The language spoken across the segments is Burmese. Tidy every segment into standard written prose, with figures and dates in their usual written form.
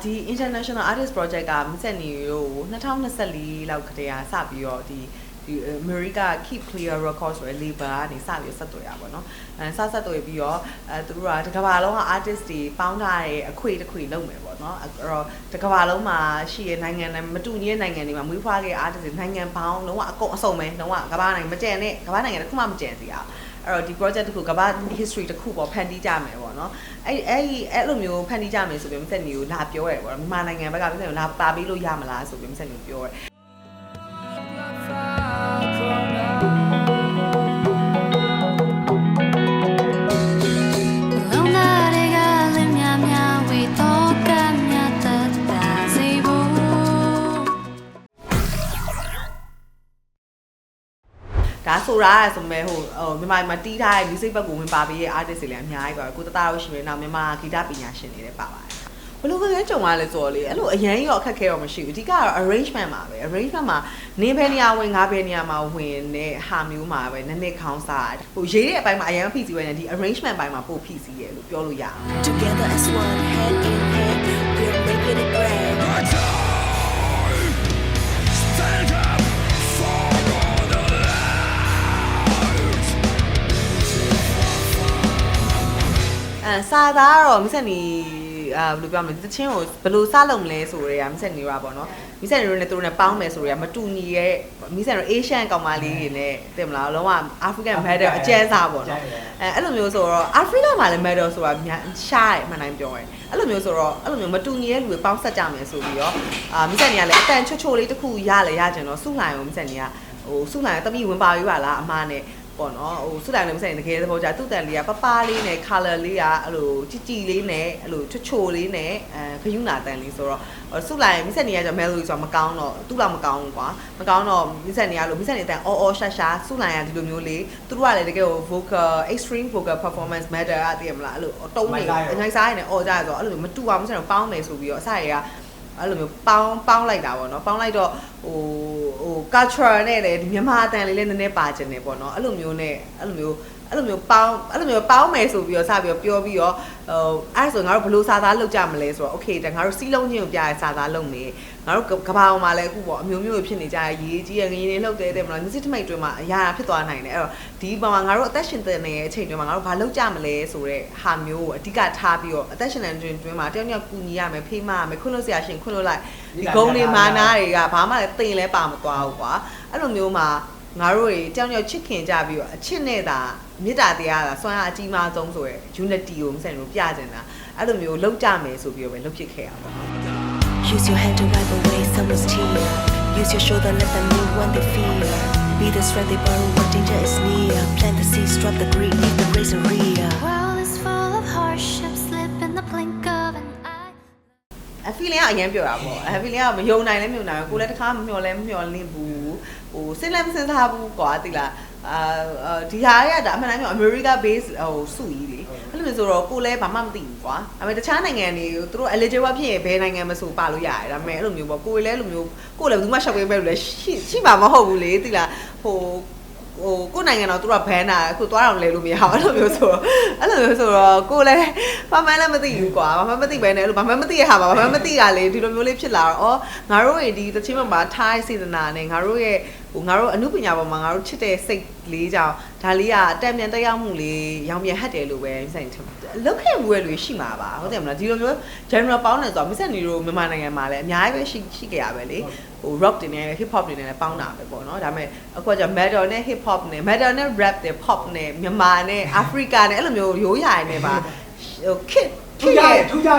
ဒီ international artist project ကမစက်နေရော2024လောက်ကတည်းကစပြီးတော့ဒီ America Keep Clear Records ဆိုတဲ့ label ကနေစပြီးဆက်တွေ့ရပါတော့ဆက်တွေ့ပြီးတော့သူတို့ကတကမ္ဘာလုံးက artist တွေပေါင်းထားတဲ့အခွေတစ်ခွေလုပ်မယ်ပေါ့နော်အဲ့တော့တကမ္ဘာလုံးမှာရှိတဲ့နိုင်ငံတွေမတူညီတဲ့နိုင်ငံတွေမှာမွေးဖွားခဲ့ artist တွေနိုင်ငံပေါင်းလုံးဝအကုန်အစုံပဲလုံးဝကမ္ဘာနိုင်ငံမကျန်တဲ့ကမ္ဘာနိုင်ငံတစ်ခုမှမကျန်စီအောင်အဲ့တော့ဒီ project တစ်ခုကမ္ဘာ history တစ်ခုပေါ့ဖန်တီးကြမယ်ပေါ့နော်အဲ့လိုမျိုးဖန်တီးကြမယ်ဆိုပြီးမစက်နေကိုလာပြောရဲပေါ့မြန်မာနိုင်ငံဘက်ကမစက်ကိုလာပါပေးလို့ရမလားဆိုပြီးမစက်နေပြောရဲဒါဆိုတာဆိုမဲ့ဟိုမြန်မာမှာတီးထားတဲ့ music ဘက်ကိုဝင်ပါပေးတဲ့ artist တွေလည်းအများကြီးပါကိုတသားလို့ရှိရင်နောက်မြန်မာဂီတပညာရှင်တွေလည်းပါပါတယ်ဘလို့ကလေးကြုံရလဲဆိုတော့လေအဲ့လိုအရန်ရောအခက်ခဲတော့မရှိဘူးအဓိကတော့ arrangement ပါပဲ arrangement မှာနေဘယ်နေရာဝင်ငါဘယ်နေရာမှာဝင်တဲ့ဟာမျိုးမှာပဲနည်းနည်းခေါင်းစားဟိုရေးတဲ့အပိုင်းမှာအရန်ဖိစီပဲနဲ့ဒီ arrangement ပိုင်းမှာပို့ဖိစီရဲလို့ပြောလို့ရအောင် Together as one head in head we're making it grand Stand up for all the lives စာသားတော့မစက်နေဘယ်လိုပြောမလဲတချင်းကိုဘယ်လိုစလုပ်မလဲဆိုရဲမစက်နေရပါတော့မစက်နေတို့နဲ့သူတို့နဲ့ပေါင်းမယ်ဆိုရဲမတူညီရဲ့မစက်တို့ Asian ကောင်မလေးတွေနဲ့တင်မလားလုံးဝ African Medal အကျဲစားပေါ့နော်အဲ့လိုမျိုးဆိုတော့ Africa မှာလည်း Medal ဆိုတာရှားတယ်မှန်တိုင်းပြောရဲအဲ့လိုမျိုးဆိုတော့အဲ့လိုမျိုးမတူညီရဲ့လူတွေပေါင်းဆက်ကြမယ်ဆိုပြီးတော့မစက်နေကလည်းအတန်ချွတ်ချိုလေးတစ်ခုရလဲရကြင်တော့စုလှိုင်ကိုမစက်နေကဟိုစုလှိုင်တမိဝင်ပါရွေးပါလားအမားနဲ့ပေါ့နော်ဟိုစုတိုင်းလည်းမဆိုင်တကယ်သဘောကျသူ့တန်လေးကပပလေးနဲ့ color လေးကအဲ့လိုကြည်လေးနဲ့အဲ့လိုချိုလေးနဲ့ခရုနာတန်လေးဆိုတော့စုလိုက်မိဆက်နေရကြ melody ဆိုတာမကောင်းတော့သူ့လောက်မကောင်းဘူးကွာမကောင်းတော့မိဆက်နေရလို့မိဆက်နေတဲ့အအော်ရှာရှာစုလိုက်ရဒီလိုမျိုးလေးသူတို့ကလည်းတကယ် vocal extreme vocal performance matter အတည်မလားအဲ့လိုတုံးနေအနိုင်စားရနေအော်ကြရဆိုအဲ့လိုမတူအောင်မိဆက်တော့ပေါင်းမယ်ဆိုပြီးတော့အစရကအဲ့လိုမျိုးပေါင်းလိုက်တာပေါ့နော်ပေါင်းလိုက်တော့ဟို culture နဲ့လည်းဒီမြန်မာအတန်လေးလည်းနည်းနည်းပါကျင်တယ်ပေါ့နော်အဲ့လိုမျိုးနဲ့အဲ့လိုမျိုးပေါင်းမယ်ဆိုပြီးတော့စပြီးတော့ပြောပြီးတော့အဲ့ဆိုငါတို့ဘယ်လိုစာသားလုပ်ကြမလဲဆိုတော့ okay ဒါငါတို့စီးလုံးချင်းကိုပြရစာသားလုပ်နေငါတို့ကဘာအောင်မှာလဲအခုပေါ့အမျိုးမျိုးဖြစ်နေကြရေးကြီးရငင်းနေလှုပ်တဲ့မလား music ထမိတ်တွင်မှာအရာဖြစ်သွားနိုင်တယ်အဲ့တော့ဒီပုံမှာငါတို့အသက်ရှင်တဲ့နေတဲ့အချိန်တွင်မှာငါတို့ဘာလုပ်ကြမလဲဆိုတဲ့ဟာမျိုးကိုအဓိကထားပြီးတော့အသက်ရှင်တဲ့တွင်မှာတယောက်ယောက်ကူညီရမယ်ဖေးမရမယ်ခွန်းလို့ဆရာရှင်ခွန်းလို့လိုက်ဒီဂုံတွေမာနာတွေကဘာမှလည်းတင်လဲပါမသွားဘူးကွာအဲ့လိုမျိုးမှာငါတို့တွေတယောက်ယောက်ချစ်ခင်ကြပြီးတော့အချစ်နဲ့တာမေတ္တာတရားတာစွမ်းအားအကြီးမားဆုံးဆိုရယ် unity ကိုမစင်လို့ပြကြနေတာအဲ့လိုမျိုးလောက်ကြမယ်ဆိုပြီးတော့ပဲလုပ်ဖြစ်ခဲ့ရပါတော့ Use your hand to wipe away someone's tear Use your shoulder let them know when they fear Be the strength they borrow when danger is near Plant the seeds drop the greed leave the razor rear World is full of hardships slip in the blink of an eye a feeling အရင်ပြောတာပေါ့a feeling ကမယုံနိုင်လဲမယုံနိုင်ဘူးကိုလည်းတစ်ခါမမျှော်လဲမမျှော်လင့်ဘူးဟိုစဉ်းလဲမစဉ်းစားဘူးကွာတိလားဒီဟာတွေကဒါအမှန်တမ်းပြော America base ဟိုစုကြီးလေအဲ့လိုမျိုးဆိုတော့ကိုလည်းဘာမှမသိဘူးကွာဒါပေမဲ့တခြားနိုင်ငံတွေသူတို့ eligible ဖြစ်ရင်ဘယ်နိုင်ငံမဆိုပါလို့ရတယ်ဒါပေမဲ့အဲ့လိုမျိုးပေါ့ကိုလည်းအဲ့လိုမျိုးကိုလည်းဘယ်သူမှရှောက်ပေးမဲ့လို့လည်းရှိမှာမဟုတ်ဘူးလေတိလားဟိုကိုနိုင်ငံတော့သူကဘန်တာအခုသွားတော့လဲလို့မရဘူးအဲ့လိုမျိုးဆိုတော့ကိုလည်းဘာမှလည်းမသိဘူးကွာဘာမှမသိပဲနဲ့အဲ့လိုဘာမှမသိရဟာဘာမှမသိရလေဒီလိုမျိုးလေးဖြစ်လာတော့ငါတို့ရဲ့ဒီတချင်းမှာထိုင်းစေတနာနဲ့ငါတို့ရဲ့ငါတို့အမှုပညာပေါ်မှာငါတို့ချစ်တဲ့စိတ်လေးကြောင့်ဒါလေးကအတန်ပြန်တက်ရောက်မှုလေးရောင်ပြန်ဟတ်တယ်လို့ပဲစိုက်ထင်လုတ်ခဲ့မှုရဲ့လူရှိမှာပါဟုတ်တယ်မလားဒီလိုမျိုး general ပေါင်းနေဆိုတော့မဆက်နေတို့မြန်မာနိုင်ငံမှာလည်းအများကြီးပဲရှိခဲ့ရပဲလေဟို rock တွေနဲ့ hip hop တွေနဲ့လည်းပေါင်းတာပဲပေါ့နော်ဒါပေမဲ့အခုက metal နဲ့ hip hop နဲ့ metal နဲ့ rap နဲ့ pop နဲ့မြန်မာနဲ့ Africa နဲ့အဲ့လိုမျိုးရိုးရာတွေနဲ့ပါဟို kid ထူးကြ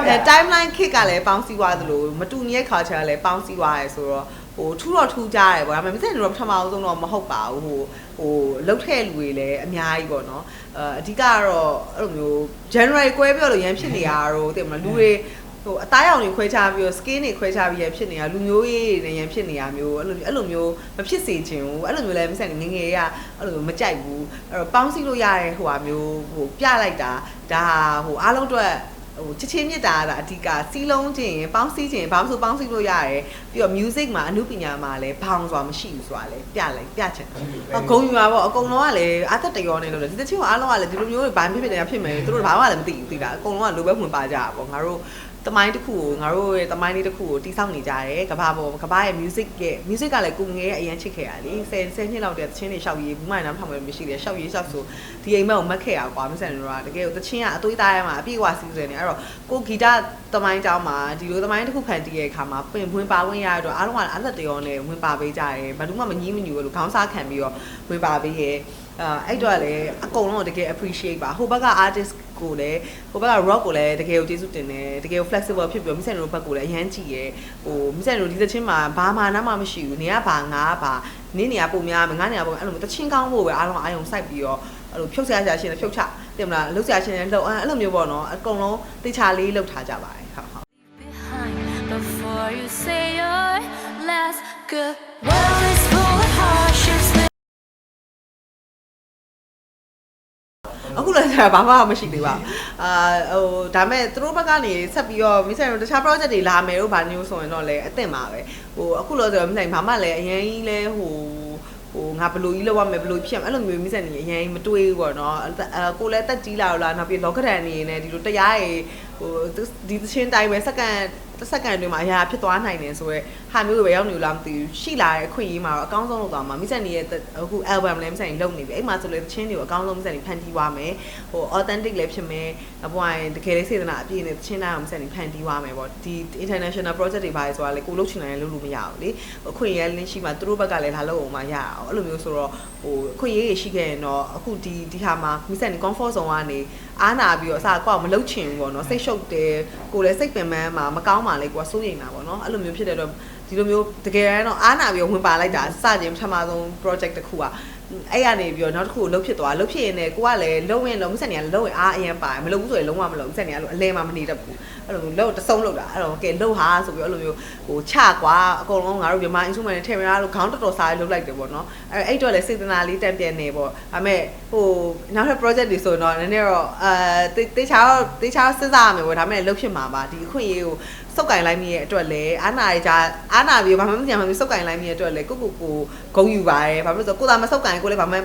တယ် timeline kid ကလည်းပေါင်းစည်းသွားသလိုမတူညီတဲ့ culture လည်းပေါင်းစည်းသွားရဲဆိုတော့ဟိုထူးတော့ထူးကြတယ်ပေါ့ဒါပေမဲ့မစက်နေတော့ပထမအောင်ဆုံးတော့မဟုတ်ပါဘူးဟိုလှုပ်တဲ့လူတွေလည်းအများကြီးပေါ့နော်အဓိကတော့အဲ့လိုမျိုး general ကွဲပြောလို့ရန်ဖြစ်နေရတော့တဲ့မလားလူတွေဟိုအသားရောင်တွေခွဲခြားပြီးတော့ skin တွေခွဲခြားပြီးရန်ဖြစ်နေတာလူမျိုးရေးတွေရန်ဖြစ်နေရမျိုးအဲ့လိုမျိုးမဖြစ်စေချင်ဘူးအဲ့လိုမျိုးလည်းမစက်ငငယ်ရအဲ့လိုမျိုးမကြိုက်ဘူးအဲ့တော့ပေါင်းစည်းလို့ရတဲ့ဟိုဟာမျိုးဟိုပြလိုက်တာဒါဟိုအားလုံးအတွက်ဟိုချစ်ချင်းမြတ်တာကအဓိကစီးလုံးခြင်းပေါင်းစည်းခြင်းဘာလို့ဆိုပေါင်းစည်းလို့ရတယ်ပြီးတော့ music မှာအမှုပညာမှာလည်းဘောင်ဆိုတာမရှိဘူးဆိုတာလည်းပြချင်တယ်ဂုံယူပါပေါ့အကုန်လုံးကလည်းအသက်တရောနေလို့လေဒီတချင်းကအားလုံးကလည်းဒီလိုမျိုးဘာဖြစ်နေတာဖြစ်မယ်သူတို့ဘာမှလည်းမသိဘူးသိလားအကုန်လုံးကလိုပဲဝင်ပါကြတာပေါ့ငါတို့တ တမိုင်းတစ်ခုကိုငါတို့ရဲ့တမိုင်းလေးတစ်ခုကိုတိစောက်နေကြတယ်ကဘာပေါ်ကဘာရဲ့ music ကလည်းကိုငယ်ရဲ့အရင်ချစ်ခဲ့ရလေ10နှစ်လောက်တည်းသချင်းတွေရှောက်ရေးဘူးမှန်တော့ထောင်မယ်မရှိတယ်ရှောက်ရေးရှောက်ဆိုဒီအိမ်မက်ကိုမက်ခဲ့ရကွာမစံတို့ကတကယ်ကိုသချင်းကအသွေးသားထဲမှာအပြည့်အဝစီးစဲနေအဲ့တော့ကိုဂီတတမိုင်းเจ้าမှာဒီလိုတမိုင်းတစ်ခုဖန်တီးရဲ့အခါမှာပင်ဝင်ပါဝင်ရတော့အားလုံးကအသက်တရောနဲ့ဝင်ပါပေးကြတယ်ဘာလို့မှမငြီးမညူဘူးလို့ခေါင်းစားခံပြီးတော့ဝင်ပါပေးရဲ့အဲ့တော့လည်းအကုန်လုံးတကယ် appreciate ပါဟိုဘက်က artist ကိုလည်းဟိုဘက်က rock ကိုလည်းတကယ်ကိုကျေးဇူးတင်တယ်တကယ်ကို flexible ဖြစ်ပြီးမိဆန်တို့ဘက်ကိုလည်းအရန်ကြည့်ရယ်ဟိုမိဆန်တို့ဒီသချင်းမှာဘာမှနားမှမရှိဘူးနေကဘာငါဘာနင်းနေရပုံများမယ်ငါနေရပုံအဲ့လိုသချင်းကောင်းဖို့ပဲအားလုံးအာယုံစိုက်ပြီးတော့အဲ့လိုဖြုတ်ဆရာဆရာရှင်လည်းဖြုတ်ချတင်မလားလှုပ်ဆရာရှင်လည်းလှုပ်အဲ့လိုမျိုးပေါ့နော်အကုန်လုံးတေချာလေးလှုပ်ထားကြပါတယ်ဟုတ်ဟုတ် Before you say your last good world is full of hardships. အခုလည်းဘာမှမရှိသေးပါဟိုဒါမဲ့သူတို့ဘက်ကနေဆက်ပြီးတော့မိဆိုင်တို့တခြား project တွေလာမယ်လို့ဗာမျိုးဆိုရင်တော့လည်းအသင့်ပါပဲဟိုအခုလို့ဆိုတော့မိဆိုင်ဘာမှလည်းအရင်ကြီးလဲဟိုငါဘလို့ကြီးလောက်ရမယ်ဘလို့ဖြစ်မယ်အဲ့လိုမျိုးမိဆိုင်နေအရင်မတွေးဘူးပေါ့နော်ကိုလည်းတက်ကြီးလာတော့လားနောက်ပြီးလောကဒဏ်နေနေဒီလိုတရားရေဟိုဒီသချင်းတိုင်းပဲစက္ကန့်အတွင်းမှာအရာဖြစ်သွားနိုင်တယ်ဆိုတော့ဟာမျိုးပဲရောက်နေလားမသိဘူးရှိလာတဲ့အခွင့်အရေးမှာတော့အကောင်းဆုံးလုပ်သွားမှာမိဆိုင်နေရဲ့အခု album လည်းမိဆိုင်လုပ်နေပြီအဲ့မှာဆိုလည်းသချင်းတွေကိုအကောင်းဆုံးမိဆိုင်နေဖန်တီးသွားမယ်ဟို authentic လည်းဖြစ်မယ်အပွားရင်တကယ်လေးစေတနာအပြည့်နဲ့သချင်းတိုင်းအောင်မိဆိုင်နေဖန်တီးသွားမယ်ပေါ့ဒီ international project တွေပါလေဆိုတာလေကိုလုပ်ချင်တယ်လုပ်လို့မရဘူးလေအခွင့်အရေးလည်းရှိမှသူတို့ဘက်ကလည်းလာလုပ်အောင်မှရအောင်အဲ့လိုမျိုးဆိုတော့ဟိုအခွင့်အရေးရှိခဲ့ရင်တော့အခုဒီဟာမှာမိဆိုင်နေ comfort zone ကနေအားနာပြီးတော့အစားကောက်မလုပ်ချင်ဘူးပေါ့နော်စိတ်ရှုပ်တယ်ကိုလည်းစိတ်ပင်ပန်းမှာမကောင်းပါလေကိုကစိုးရိမ်တာပေါ့နော်အဲ့လိုမျိုးဖြစ်တဲ့တော့ဒီလိုမျိုးတကယ်တော့အားနာပြီးဝင်ပါလိုက်တာစခြင်းပထမဆုံး project တစ်ခုอ่ะအဲ့ရနေပြီးတော့နောက်တစ်ခုလှုပ်ဖြစ်သွားလှုပ်ဖြစ်ရင်လည်းကိုကလည်းလုံးရင်လုံးမဆက်နေရလုံးရင်အားအရင်ပါတယ်မလုပ်ဘူးဆိုရင်လုံးဝမလုပ်ဘူးဆက်နေရလို့အလဲမှမနေတတ်ဘူးအဲ့လိုမျိုးလှုပ်တဆုံးလှုပ်တာအဲ့တော့ကဲလှုပ်ဟာဆိုပြီးအဲ့လိုမျိုးဟိုချကွာအကုန်လုံးငါတို့မြန်မာ instrument နဲ့ထည့်မလားလို့ခေါင်းတော်စားလှုပ်လိုက်တယ်ပေါ့နော်အဲ့တော့လည်းစေတနာလေးတန်ပြန်နေပေါ့ဒါပေမဲ့ဟိုနောက်ထပ် project တွေဆိုတော့နည်းနည်းတော့တေချာစဉ်းစားရမယ်ပေါ့ဒါပေမဲ့လှုပ်ဖြစ်မှာပါဒီအခွင့်အရေးကိုစုပ်ကင်လိုက်မိရဲ့အတွက်လည်းအာနာရီကြအာနာပြီးဘာမှမကြံမှစုပ်ကင်လိုက်မိရဲ့အတွက်လည်းကိုဂုံယူပါတယ်ဘာဖြစ်လို့ဆိုကိုသာမစုပ်ကင်ကိုလည်းဘာမှ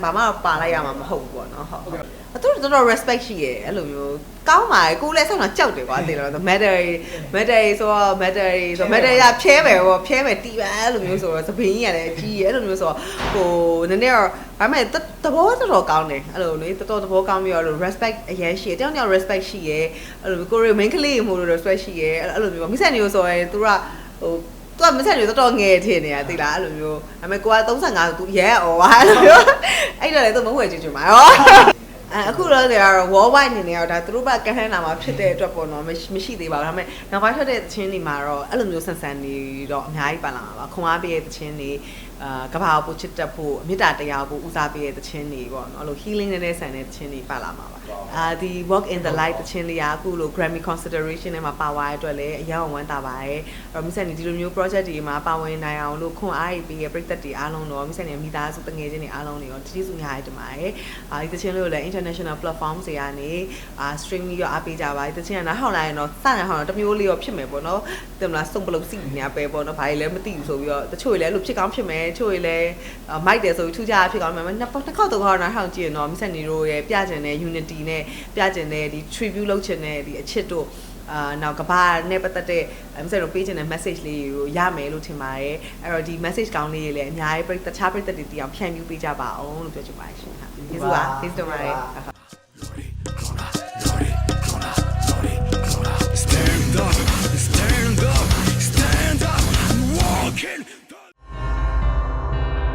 ပါလိုက်ရမှာမဟုတ်ဘူးပေါ့နော်ဟုတ်သူတို့တော်တော် respect ရှိရဲ့အဲ့လိုမျိုးကောင်းပါတယ်ကိုလည်းဆောင်းတော့ကြောက်တယ်ကွာသိလား matter ဆိုတော့ matter ရဖြဲမယ်ပေါ့ဖြဲမယ်တီးပါအဲ့လိုမျိုးဆိုတော့သပင်းကြီးရတယ်အကြီးရဲ့အဲ့လိုမျိုးဆိုတော့ဟိုနည်းနည်းတော့ဒါပေမဲ့သဘောတော်ကောင်းတယ်အဲ့လိုလေတော်သဘောကောင်းပြီးတော့ respect အရင်ရှိရဲ့တယောက် respect ရှိရဲ့အဲ့လိုကိုရီ main ကလေးမို့လို့ respect ရှိရဲ့အဲ့လိုမျိုးမိဆက်နေလို့ဆိုရင်သူကဟိုသူကမဆက်နေတော်တော်ငယ်ထင်နေတာသိလားအဲ့လိုမျိုးဒါပေမဲ့ကိုက35သူရဲအော်ပါအဲ့လိုမျိုးအဲ့တော့လေသူမဟုတ်ချင်မှာရောအခုတော့တွေကတော့ worldwide အနေနဲ့တော့ဒါသူတို့ဘက်ကဟန်းလာမှာဖြစ်တဲ့အတွက်ပေါ့နော်မရှိသေးပါဘူးဒါပေမဲ့နောက်ပိုင်းထွက်တဲ့သချင်းတွေမှာတော့အဲ့လိုမျိုးဆန်ဆန်နေတော့အများကြီးပါလာမှာပါခွန်အားပေးတဲ့သချင်းတွေကဘာကိုချစ်တတ်ဖို့မေတ္တာတရားကိုဦးစားပေးတဲ့သချင်းတွေပေါ့နော်အဲ့လို healing နဲ့ဆန်တဲ့သချင်းတွေပါလာမှာပါဒီ walk in the light သချင်းလေးကအခုလို Grammy consideration နဲ့မှာပါသွားတဲ့အတွက်လည်းအရောက်ဝမ်းသာပါတယ်အဲ့တော့မိဆက်နေဒီလိုမျိုး project တွေမှာပါဝင်နိုင်အောင်လို့ခွန်အားပေးရပရိသတ်တွေအားလုံးတော့မိဆက်နေမိသားစုတငယ်ချင်းတွေအားလုံးတွေရောကျေးဇူးများတင်ပါတယ်ဒီသချင်းလေးကိုလည်း international platform တွေကနေ stream ပြီးတော့အားပေးကြပါဒီသချင်းကနားထောင်လိုက်ရင်တော့စတဲ့ဟောင်းတော့တမျိုးလေးရောဖြစ်မယ်ပေါ့နော်တင်မလားစုံပလုံးစီနေပဲပေါ့နော်ဘာကြီးလည်းမသိဘူးဆိုပြီးတော့တချို့လည်းအဲ့လိုဖြစ်ကောင်းဖြစ်မယ်ချို့လည်းမိုက်တယ်ဆိုပြီးထူးခြားဖြစ်ကောင်းမယ်နှစ်ခေါက်သုံးခေါက်နားထောင်ကြည့်ရင်တော့မိဆက်နေတို့ရဲ့ပြကျင်တဲ့ unity နဲ့ပြကျင်တဲ့ဒီ tribute လုပ်ချင်တဲ့ဒီအချစ်တို့နောက်ကဘာနဲ့ပတ်သက်တဲ့မိဆက်တို့ပေးချင်တဲ့ message လေးကိုရမယ်လို့ထင်ပါတယ်အဲ့တော့ဒီ message ကောင်းလေးတွေလည်းအများကြီးတခြားပရိသတ်တွေတီအောင်ဖြန့်ဖြူးပေးကြပါအောင်လို့ပြောချင်ပါတယ်ရှင်ဟာကျေးဇူးပါကျေးဇူးတင်ပါတယ်Stand up